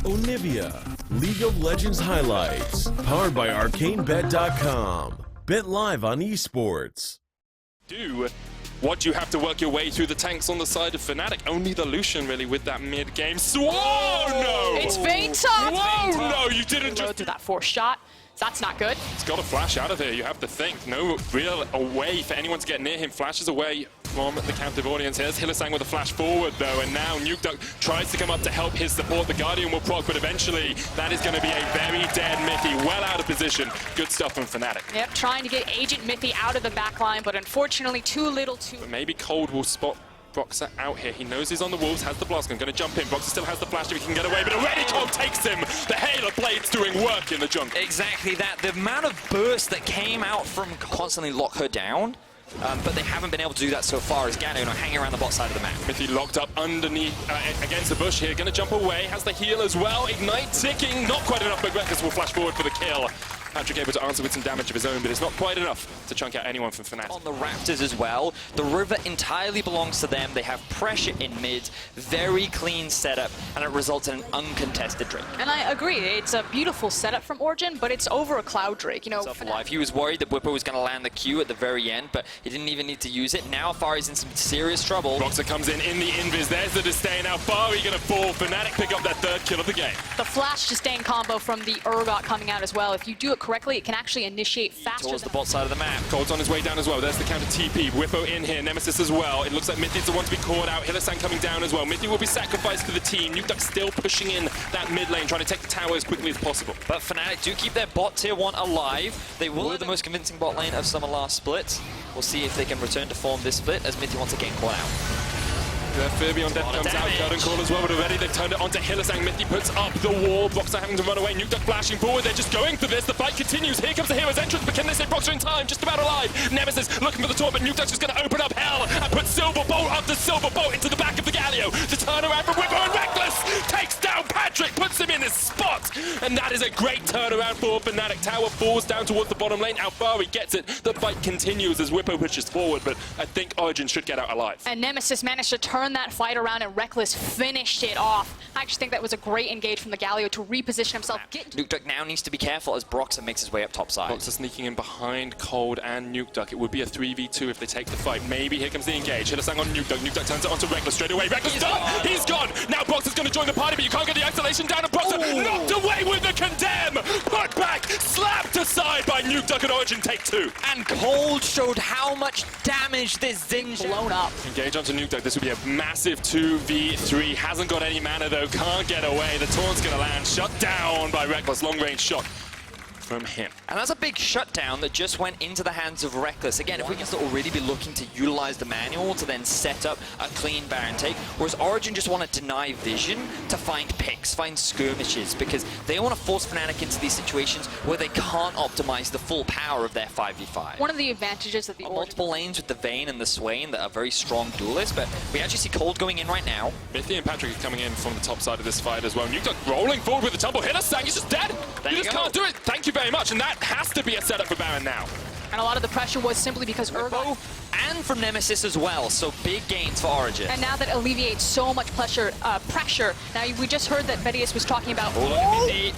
Onivia, League of Legends highlights, powered by ArcaneBet.com. Bet live on esports. What you have to work your way through the tanks on the side of Fnatic. Only the Lucian really with that mid-game. Whoa, no! It's Vayne top! Whoa, no, you didn't just... Through that forced shot. That's not good. He's got to flash out of here, you have to think. No real way for anyone to get near him. Flashes away from the captive audience. Here's Hylissang with a flash forward, though, and now Nukeduck tries to come up to help his support. The Guardian will proc, but eventually that is going to be a very dead Mithy, well out of position. Good stuff from Fnatic. Yep, trying to get Agent Mithy out of the backline, but unfortunately too little too... But maybe Cold will spot Broxah out here. He knows he's on the Wolves, has the blast gun, going to jump in. Broxah still has the flash if he can get away, but already Cold takes him. The Halo Blade's doing work in the jungle. Exactly that. The amount of burst that came out from constantly lock her down, but they haven't been able to do that so far as Gano hanging around the bot side of the map. Mithy locked up underneath, against the bush here, going to jump away, has the heal as well. Ignite ticking, not quite enough, but Reckless will flash forward for the kill. Patrick able to answer with some damage of his own, but it's not quite enough to chunk out anyone from Fnatic. On the Raptors as well, the river entirely belongs to them. They have pressure in mid, very clean setup, and it results in an uncontested Drake. And I agree, it's a beautiful setup from Origen, but it's over a Cloud Drake, you know. Alive. He was worried that Whipper was going to land the Q at the very end, but he didn't even need to use it. Now Fari's in some serious trouble. Broxah comes in the invis, there's the disdain. Now Fari going to fall. Fnatic pick up that third kill of the game. The flash disdain combo from the ROCCAT coming out as well. If you do it correctly, it can actually initiate faster towards the bot side of the map. Cold's on his way down as well. There's the counter TP. Whippo in here. Nemesis as well. It looks like Mithy's the one to be caught out. Hylissang coming down as well. Mithy will be sacrificed for the team. Nukeduck still pushing in that mid lane, trying to take the tower as quickly as possible. But Fnatic do keep their bot tier 1 alive. They will have the most convincing bot lane of summer last split. We'll see if they can return to form this split as Mithy once again caught out. Furby on death comes out, curtain call as well, but already they've turned it onto Hylissang. Mithy puts up the wall, Broxah having to run away, Nukeduck flashing forward, they're just going for this, the fight continues, here comes the hero's entrance, but can they save Broxah in time? Just about alive, Nemesis looking for the taunt, but Nukeduck's just going to open up hell and put Silver Bolt after Silver Bolt into the back of the Galio. The turnaround from Whippo, and Reckless takes down Patrick, puts him in his spot, and that is a great turnaround for Fnatic. Tower falls down towards the bottom lane, Alfari gets it, the fight continues as Whippo pushes forward, but I think Origen should get out alive. And Nemesis managed to turn that fight around, and Reckless finished it off. I actually think that was a great engage from the Galio to reposition himself. Nukeduck now needs to be careful as Broxah makes his way up top side. Broxah sneaking in behind Cold and Nukeduck. It would be a 3v2 if they take the fight. Maybe here comes the engage. Hylissang on Nukeduck. Nukeduck turns it onto Reckless straight away. Reckless done! He's gone! Now Broxah's going to join the party, but you can't get the isolation down, and Broxah knocked away with the condemn! Put back! Slapped aside by Nukeduck and Origen take 2. And Cold showed how much damage this Zing blown up. Engage onto Nukeduck. This would be a massive 2v3. Hasn't got any mana though, can't get away. The taunt's gonna land, shut down by Reckless. Long range shot from him. And that's a big shutdown that just went into the hands of Reckless. Again, if we can still already be looking to utilize the manual to then set up a clean Baron take, whereas Origen just want to deny vision to find picks, find skirmishes, because they want to force Fnatic into these situations where they can't optimize the full power of their 5v5. One of the advantages of the multiple lanes with the Vayne and the Swain that are very strong duelists, but we actually see Cold going in right now. Mithy and Patrick are coming in from the top side of this fight as well. Nukeduck rolling forward with the tumble. Hylissang, he's just dead. You just can't do it. Thank you very much, and that has to be a setup for Baron now. And a lot of the pressure was simply because Urgo and from Nemesis as well, so big gains for Origen. And now that alleviates so much pressure. Now we just heard that Vedius was talking about.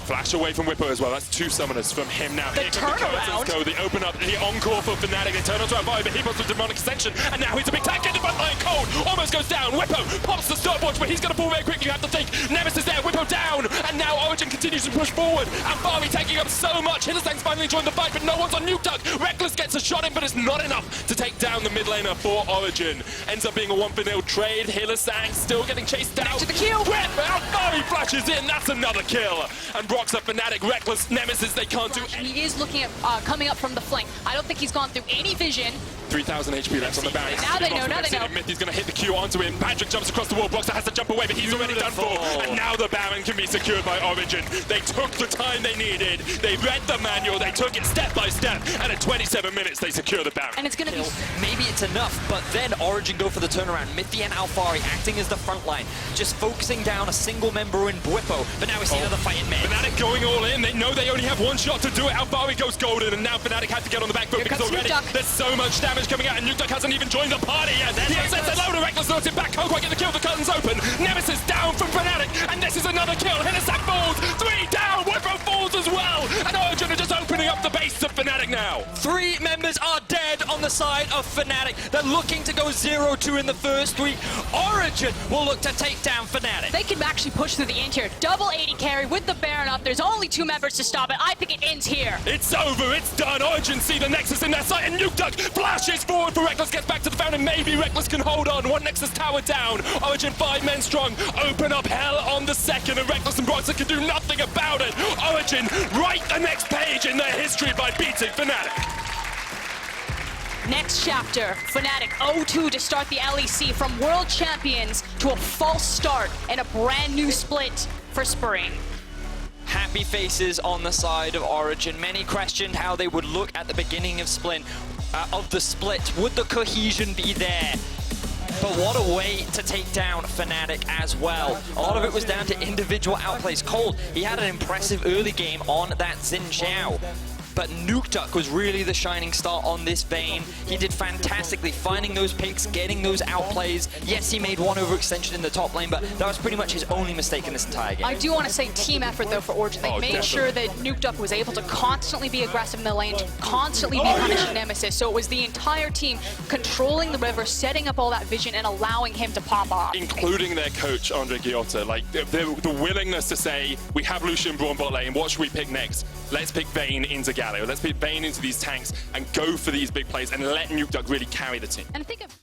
Flash away from Whippo as well. That's 2 summoners from him now. The turnaround. They open up the encore for Fnatic. They turn onto Alfari, but he pops with Demonic Ascension, and now he's a big tank in the front line. Cold almost goes down. Whippo pops the stopwatch, but he's going to fall very quickly. You have to think. Nemesis there. Whippo down, and now Origen continues to push forward. Alfari taking up so much. Hylissang's finally joined the fight, but no one's on Nukeduck. Reckless gets a shot in, but it's not enough to take down the mid laner for Origen. Ends up being a 1-for-0 trade. Hylissang still getting chased down. To the kill. Alfari flashes in. That's another kill. And Broxah, Fnatic, Reckless, Nemesis, they can't do anything. He is looking at coming up from the flank. I don't think he's gone through any vision. 3,000 HP left on the Baron. Now they know, now they know. Mithy's going to hit the Q onto him. Patrick jumps across the wall. Broxah has to jump away, but he's already done for. And now the Baron can be secured by Origen. They took the time they needed. They read the manual. They took it step by step. And at 27 minutes, they secure the Baron. And it's going to be... Maybe it's enough, but then Origen go for the turnaround. Mithy and Alfari acting as the front line, just focusing down a single member in Whippo. But now we see another fight in mid. Fnatic going all in. They know they only have 1 shot to do it. Alfari goes golden, and now Fnatic have to get on the back foot because already there's so much damage coming out, and Nukeduck hasn't even joined the party yet. He has a load of Reckless, throws it back. Can't quite get the kill. The curtain's open. Nemesis down from Fnatic, and this is another kill. Hylissang forward. 3 members are dead on the side of Fnatic. They're looking to go 0-2 in the first 3. Origen will look to take down Fnatic. They can actually push through the end here. Double 80 carry with the Baron up. There's only 2 members to stop it. I think it ends here. It's over, it's done. Origen see the Nexus in their sight, and Nuke flashes forward for Reckless, gets back to the fountain. Maybe Reckless can hold on. One Nexus tower down. Origen 5 men strong. Open up hell on the second, and Reckless and Broxer can do nothing about it. Origen write the next page in their history by beating Fnatic. Next chapter, Fnatic 0-2 to start the LEC, from world champions to a false start and a brand new split for spring. Happy faces on the side of Origen. Many questioned how they would look at the beginning of the split. Would the cohesion be there? But what a way to take down Fnatic as well. A lot of it was down to individual outplays. Cold, he had an impressive early game on that Xin Zhao. But Nuke was really the shining star on this Vayne. He did fantastically finding those picks, getting those outplays. Yes, he made one overextension in the top lane, but that was pretty much his only mistake in this entire game. I do want to say team effort, though, for Origen. They made sure that Nuke was able to constantly be aggressive in the lane, to constantly be punishing Nemesis. So it was the entire team controlling the river, setting up all that vision, and allowing him to pop off. Including their coach, Andre Giotta. Like, the willingness to say, we have Lucian Braun bot lane, what should we pick next? Let's pick Vayne into Galio. Let's put Vayne into these tanks and go for these big plays and let Nuke really carry the team. And think of